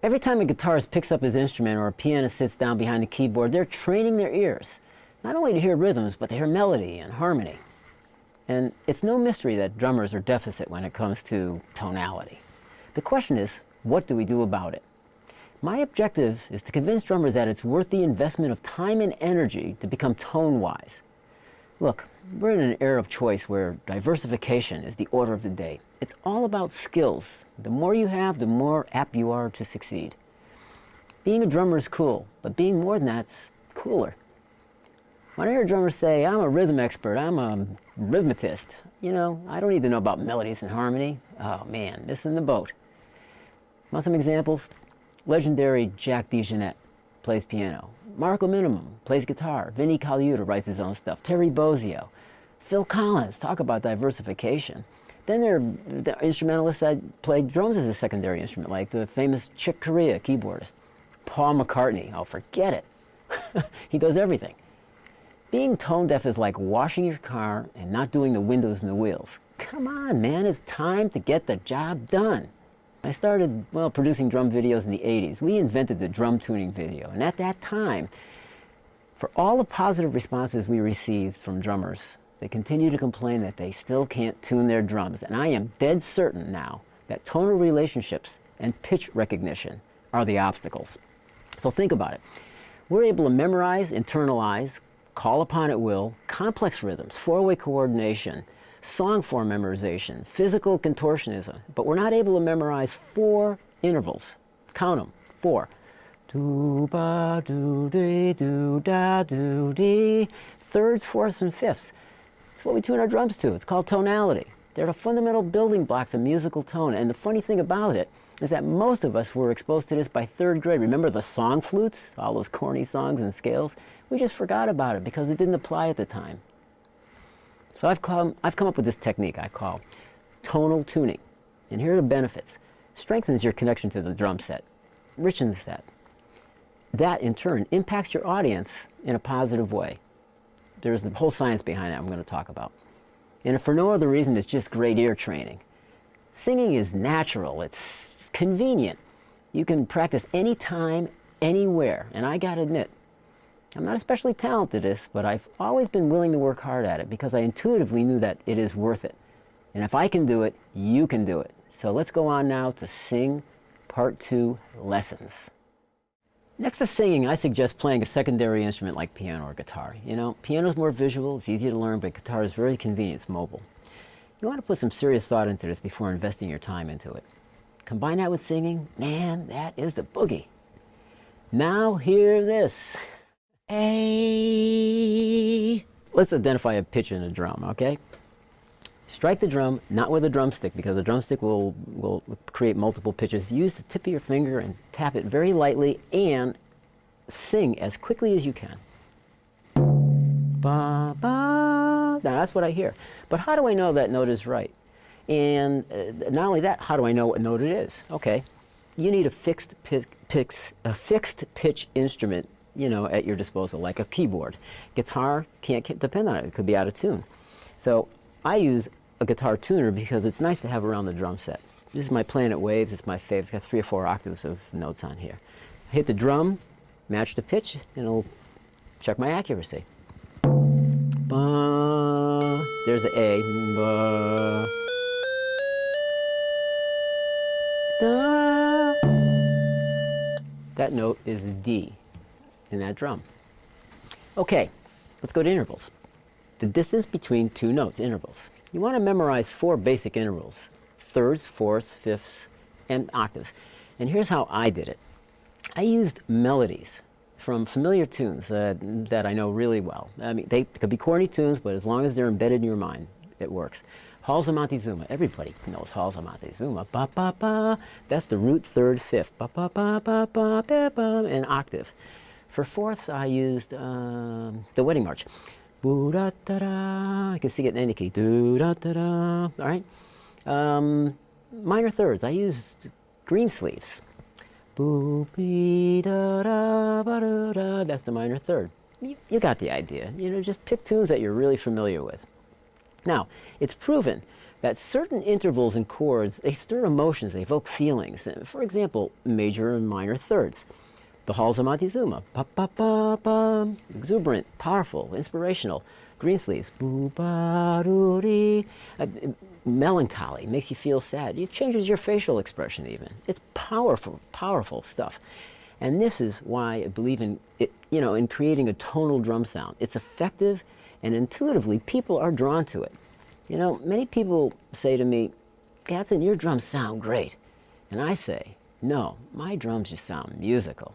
Every time a guitarist picks up his instrument or a pianist sits down behind the keyboard, they're training their ears, not only to hear rhythms, but to hear melody and harmony. And it's no mystery that drummers are deficit when it comes to tonality. The question is, what do we do about it? My objective is to convince drummers that it's worth the investment of time and energy to become tone-wise. Look, we're in an era of choice where diversification is the order of the day. It's all about skills. The more you have, the more apt you are to succeed. Being a drummer is cool, but being more than that's cooler. When I hear drummers say, I'm a rhythm expert, I'm a rhythmatist, you know, I don't need to know about melodies and harmony. Oh man, missing the boat. Want some examples? Legendary Jack DeJohnette plays piano. Marco Minimum plays guitar. Vinnie Colaiuta writes his own stuff. Terry Bozzio. Phil Collins, talk about diversification. Then there are the instrumentalists that play drums as a secondary instrument, like the famous Chick Corea keyboardist. Paul McCartney, oh forget it. He does everything. Being tone deaf is like washing your car and not doing the windows and the wheels. Come on, man, it's time to get the job done. I started, well, producing drum videos in the 80s. We invented the drum tuning video, and at that time, for all the positive responses we received from drummers, they continue to complain that they still can't tune their drums. And I am dead certain now that tonal relationships and pitch recognition are the obstacles. So think about it. We're able to memorize, internalize, call upon at will, complex rhythms, four-way coordination, song form memorization, physical contortionism, but we're not able to memorize 4 intervals. Count them, 4. Do ba do dee do da do dee. Thirds, fourths, and fifths. It's what we tune our drums to. It's called tonality. They're the fundamental building blocks of musical tone. And the funny thing about it is that most of us were exposed to this by 3rd grade. Remember the song flutes? All those corny songs and scales? We just forgot about it because it didn't apply at the time. So I've come up with this technique I call tonal tuning. And here are the benefits. Strengthens your connection to the drum set, richens that. That, in turn, impacts your audience in a positive way. There's the whole science behind that I'm going to talk about. And if for no other reason, it's just great ear training. Singing is natural. It's convenient. You can practice anytime, anywhere. And I got to admit, I'm not especially talented at this, but I've always been willing to work hard at it because I intuitively knew that it is worth it. And if I can do it, you can do it. So let's go on now to Sing Part 2 Lessons. Next to singing, I suggest playing a secondary instrument like piano or guitar. You know, piano's more visual, it's easier to learn, but guitar is very convenient, it's mobile. You want to put some serious thought into this before investing your time into it. Combine that with singing, man, that is the boogie. Now hear this. A. Let's identify a pitch in a drum, okay? Strike the drum, not with a drumstick, because the drumstick will create multiple pitches. Use the tip of your finger and tap it very lightly and sing as quickly as you can. Ba, ba. Now that's what I hear. But how do I know that note is right? And not only that, how do I know what note it is? Okay, you need a fixed pitch instrument, you know, at your disposal, like a keyboard. Guitar can't depend on it. It could be out of tune. So I use a guitar tuner because it's nice to have around the drum set. This is my Planet Waves. It's my favorite. It's got 3 or 4 octaves of notes on here. Hit the drum, match the pitch, and it'll check my accuracy. Ba. There's the A. Ba. Da. That note is D in that drum. Okay, let's go to intervals. The distance between 2 notes, intervals. You want to memorize 4 basic intervals: thirds, fourths, fifths, and octaves. And here's how I did it. I used melodies from familiar tunes that I know really well. I mean, they could be corny tunes, but as long as they're embedded in your mind, it works. Halls of Montezuma. Everybody knows Halls of Montezuma. Ba, ba, ba. That's the root, third, fifth. Ba, ba, ba, ba, ba, ba, ba, and octave. For fourths, I used the Wedding March. Boo da da da. I can sing it in any key. Do da da da. All right. Minor thirds. I used Greensleeves. Boo be da da ba da da. That's the minor third. You got the idea. You know, just pick tunes that you're really familiar with. Now, it's proven that certain intervals and chords, they stir emotions, they evoke feelings. For example, major and minor thirds. The Halls of Montezuma, pa pa pa pa, exuberant, powerful, inspirational. Greensleeves, boo ba doo dee, melancholy, makes you feel sad. It changes your facial expression even. It's powerful, powerful stuff. And this is why I believe in it, in creating a tonal drum sound. It's effective, and intuitively people are drawn to it. Many people say to me, Gatzen, your drums sound great. And I say, no, my drums just sound musical.